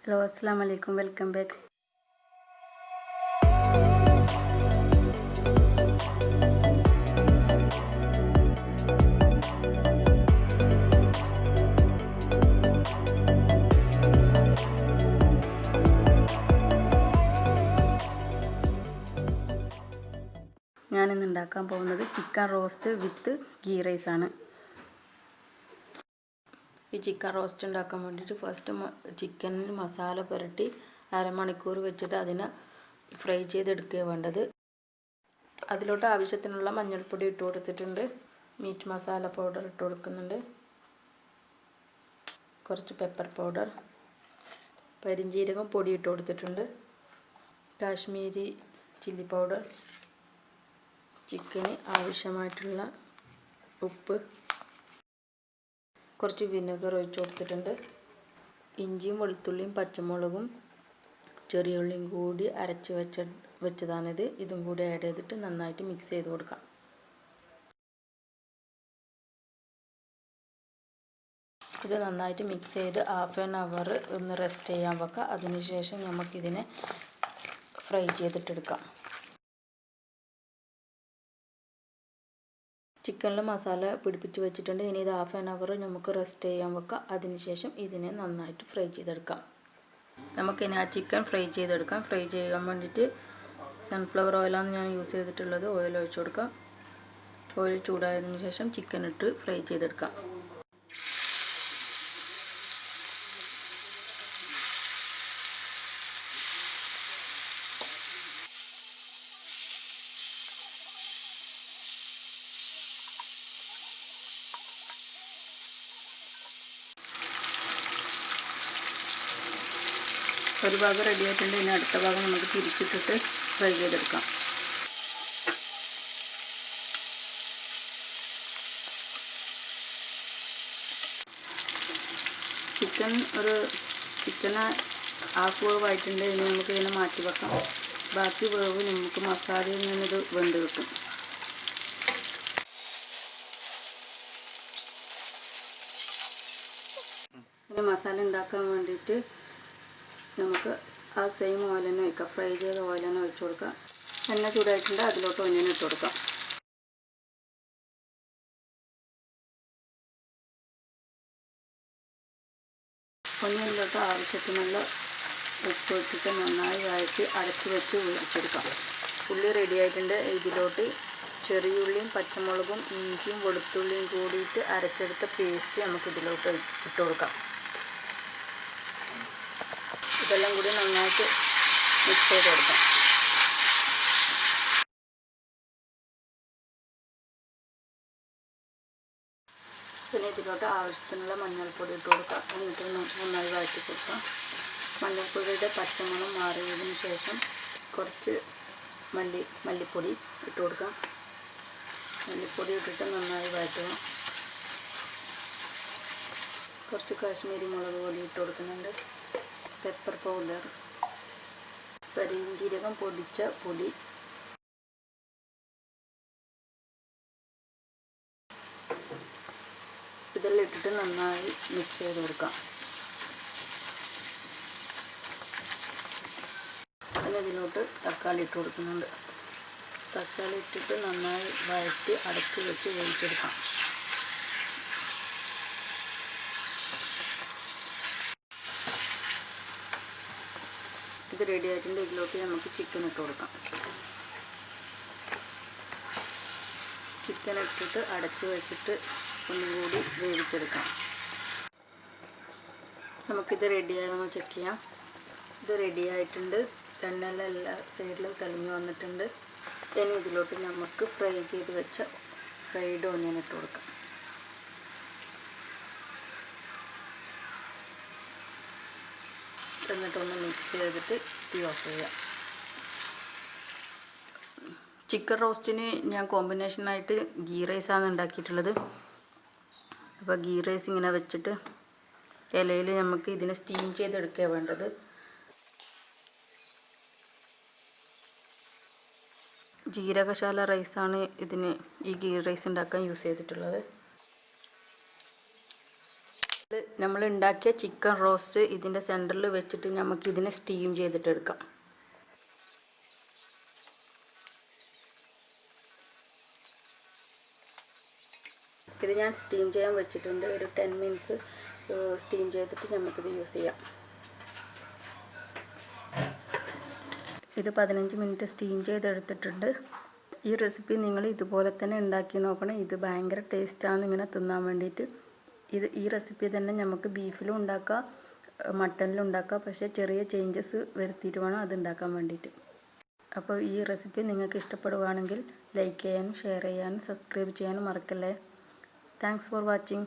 Hello അസ്സലാമു അലൈക്കും, welcome back. ഞാനിന്ന് ഉണ്ടാക്കാൻ പോകുന്നത് ചിക്കൻ റോസ്റ്റ് വിത്ത് ഗീ റൈസാണ്. ഈ ചിക്കൻ റോസ്റ്റ് ഉണ്ടാക്കാൻ വേണ്ടിയിട്ട് ഫസ്റ്റ് ചിക്കനിൽ മസാല പുരട്ടി അരമണിക്കൂർ വെച്ചിട്ട് അതിനെ ഫ്രൈ ചെയ്തെടുക്കുകയാണ് വേണ്ടത്. അതിലോട്ട് ആവശ്യത്തിനുള്ള മഞ്ഞൾപ്പൊടി ഇട്ട് കൊടുത്തിട്ടുണ്ട്, മീറ്റ് മസാല പൗഡർ ഇട്ട് കൊടുക്കുന്നുണ്ട്, കുറച്ച് പെപ്പർ പൗഡർ, പെരിഞ്ജീരകം പൊടി ഇട്ട് കൊടുത്തിട്ടുണ്ട്, കാശ്മീരി ചില്ലി പൗഡർ, ചിക്കന് ആവശ്യമായിട്ടുള്ള ഉപ്പ്, കുറച്ച് വിനെഗർ ഒഴിച്ച് കൊടുത്തിട്ടുണ്ട്. ഇഞ്ചിയും വെളുത്തുള്ളിയും പച്ചമുളകും ചെറിയ ഉള്ളിയും കൂടി അരച്ച് വെച്ചതാണിത്. ഇതും കൂടി ആഡ് ചെയ്തിട്ട് നന്നായിട്ട് മിക്സ് ചെയ്ത് കൊടുക്കാം. ഇത് നന്നായിട്ട് മിക്സ് ചെയ്ത് ഹാഫ് ആൻ അവർ ഒന്ന് റെസ്റ്റ് ചെയ്യാൻ വെക്കാം. അതിനുശേഷം നമുക്കിതിനെ ഫ്രൈ ചെയ്തിട്ടെടുക്കാം. ചിക്കനിൽ മസാല പിടിപ്പിച്ച് വെച്ചിട്ടുണ്ട്. ഇനി ഇത് ഹാഫ് ആൻ അവർ നമുക്ക് റെസ്റ്റ് ചെയ്യാൻ വെക്കാം. അതിനുശേഷം ഇതിനെ നന്നായിട്ട് ഫ്രൈ ചെയ്തെടുക്കാം. നമുക്കിനി ആ ചിക്കൻ ഫ്രൈ ചെയ്തെടുക്കാം. ഫ്രൈ ചെയ്യാൻ വേണ്ടിയിട്ട് സൺഫ്ലവർ ഓയിലാണ് ഞാൻ യൂസ് ചെയ്തിട്ടുള്ളത്. ഓയിൽ ഒഴിച്ച് കൊടുക്കാം. ഓയിൽ ചൂടായതിനു ശേഷം ചിക്കൻ ഇട്ട് ഫ്രൈ ചെയ്തെടുക്കാം. ഒരു ഭാഗം റെഡി ആയിട്ടുണ്ട്. ഇനി അടുത്ത ഭാഗം നമുക്ക് തിരിച്ചിട്ടിട്ട് ഫ്രൈ ചെയ്തെടുക്കാം. ചിക്കന് ഹാഫ് വേവ് ആയിട്ടുണ്ട്. ഇനി നമുക്ക് ഇതിനെ മാറ്റി വെക്കാം. ബാക്കി വേവ് നമുക്ക് മസാലയിൽ നിന്നിത് വെന്ത് കിട്ടും. ഇനി മസാല ഉണ്ടാക്കാൻ വേണ്ടിയിട്ട് നമുക്ക് ആ സെയിം ഓയിൽ തന്നെ ഒഴിക്കാം. ഫ്രൈ ചെയ്ത ഓയിൽ തന്നെ ഒഴിച്ച് കൊടുക്കാം. എണ്ണ ചൂടായിട്ടുണ്ട്, അതിലോട്ട് ഒന്നിനെ ഇട്ട് കൊടുക്കാം. ഒന്നിലോട്ട് ആവശ്യത്തിനുള്ള ഉപ്പ് ഇട്ടിട്ട് നന്നായി വഴറ്റി അടച്ചു വെച്ച് വേവിച്ചെടുക്കാം. ഉള്ളി റെഡി ആയിട്ടുണ്ട്. ഇതിലോട്ട് ചെറിയുള്ളിയും പച്ചമുളകും ഇഞ്ചിയും വെളുത്തുള്ളിയും കൂടിയിട്ട് അരച്ചെടുത്ത പേസ്റ്റ് നമുക്ക് ഇതിലോട്ട് ഇട്ട് കൊടുക്കാം. ഇതെല്ലാം കൂടി നന്നായിട്ട് മിക്സ് ചെയ്ത് കൊടുക്കാം. പിന്നെ ഇതിലോട്ട് ആവശ്യത്തിനുള്ള മഞ്ഞൾപ്പൊടി ഇട്ട് കൊടുക്കാം. എന്നിട്ട് നന്നായി വഴറ്റി കൊടുക്കാം. മഞ്ഞൾപ്പൊടിയുടെ പച്ചമണം മാറിയതിന് ശേഷം കുറച്ച് മല്ലിപ്പൊടി ഇട്ട് കൊടുക്കാം. മല്ലിപ്പൊടി ഇട്ടിട്ട് നന്നായി വഴറ്റുക. കുറച്ച് കാശ്മീരി മുളക് പൊടി ഇട്ട് കൊടുക്കുന്നുണ്ട്, പെപ്പർ പൗഡർ, പെരിഞ്ജീരകം പൊടിച്ച പൊടി, ഇതെല്ലാം ഇട്ടിട്ട് നന്നായി മിക്സ് ചെയ്ത് കൊടുക്കാം. പിന്നെ ഇതിലോട്ട് തക്കാളി ഇട്ട് കൊടുക്കുന്നുണ്ട്. തക്കാളി ഇട്ടിട്ട് നന്നായി വഴറ്റി അടച്ച് വെച്ച് വേവിച്ചെടുക്കാം. ഇത് റെഡി ആയിട്ടുണ്ട്. ഇതിലോട്ട് നമുക്ക് ചിക്കൻ ഇട്ട് കൊടുക്കാം. ചിക്കൻ ഇട്ടിട്ട് അടച്ച് വെച്ചിട്ട് ഒന്നും കൂടി വേവിച്ചെടുക്കാം. നമുക്കിത് റെഡിയായെന്ന് ചെക്ക് ചെയ്യാം. ഇത് റെഡി ആയിട്ടുണ്ട്. എണ്ണയെല്ലാം എല്ലാ സൈഡിലും തെളിഞ്ഞ് വന്നിട്ടുണ്ട്. ഇനി ഇതിലോട്ട് നമുക്ക് ഫ്രൈ ചെയ്ത് വെച്ച ഫ്രൈഡ് ഓനിയൻ ഇട്ട് കൊടുക്കാം. എന്നിട്ടൊന്ന് മിക്സ് ചെയ്തിട്ട് തീ ഓഫ് ചെയ്യാം. ചിക്കൻ റോസ്റ്റിന് ഞാൻ കോമ്പിനേഷനായിട്ട് ഗീ റൈസാണ് ഉണ്ടാക്കിയിട്ടുള്ളത്. അപ്പോൾ ഗീ റൈസ് ഇങ്ങനെ വെച്ചിട്ട് ഇലയിൽ നമുക്ക് ഇതിനെ സ്റ്റീം ചെയ്തെടുക്കുകയാണ് വേണ്ടത്. ജീരകശാല റൈസാണ് ഇതിന് ഈ ഗീ റൈസ് ഉണ്ടാക്കാൻ യൂസ് ചെയ്തിട്ടുള്ളത്. നമ്മൾ ഉണ്ടാക്കിയ ചിക്കൻ റോസ്റ്റ് ഇതിൻ്റെ സെൻറ്ററിൽ വെച്ചിട്ട് നമുക്കിതിനെ സ്റ്റീം ചെയ്തിട്ടെടുക്കാം. ഇത് ഞാൻ സ്റ്റീം ചെയ്യാൻ വെച്ചിട്ടുണ്ട്. ഒരു 10 മിനിറ്റ്സ് സ്റ്റീം ചെയ്തിട്ട് നമുക്കിത് യൂസ് ചെയ്യാം. ഇത് 15 മിനിറ്റ് സ്റ്റീം ചെയ്തെടുത്തിട്ടുണ്ട്. ഈ റെസിപ്പി നിങ്ങൾ ഇതുപോലെ തന്നെ ഉണ്ടാക്കി നോക്കണം. ഇത് ഭയങ്കര ടേസ്റ്റാണ് ഇങ്ങനെ തിന്നാൻ വേണ്ടിയിട്ട്. ഈ റെസിപ്പി തന്നെ നമുക്ക് ബീഫിലും ഉണ്ടാക്കാം, മട്ടനിലും ഉണ്ടാക്കാം. പക്ഷേ ചെറിയ ചേഞ്ചസ് വരുത്തിയിട്ട് വേണം അത് ഉണ്ടാക്കാൻ വേണ്ടിയിട്ട്. അപ്പോൾ ഈ റെസിപ്പി നിങ്ങൾക്ക് ഇഷ്ടപ്പെടുകയാണെങ്കിൽ ലൈക്ക് ചെയ്യാനും ഷെയർ ചെയ്യാനും സബ്സ്ക്രൈബ് ചെയ്യാനും മറക്കല്ലേ. Thanks for watching.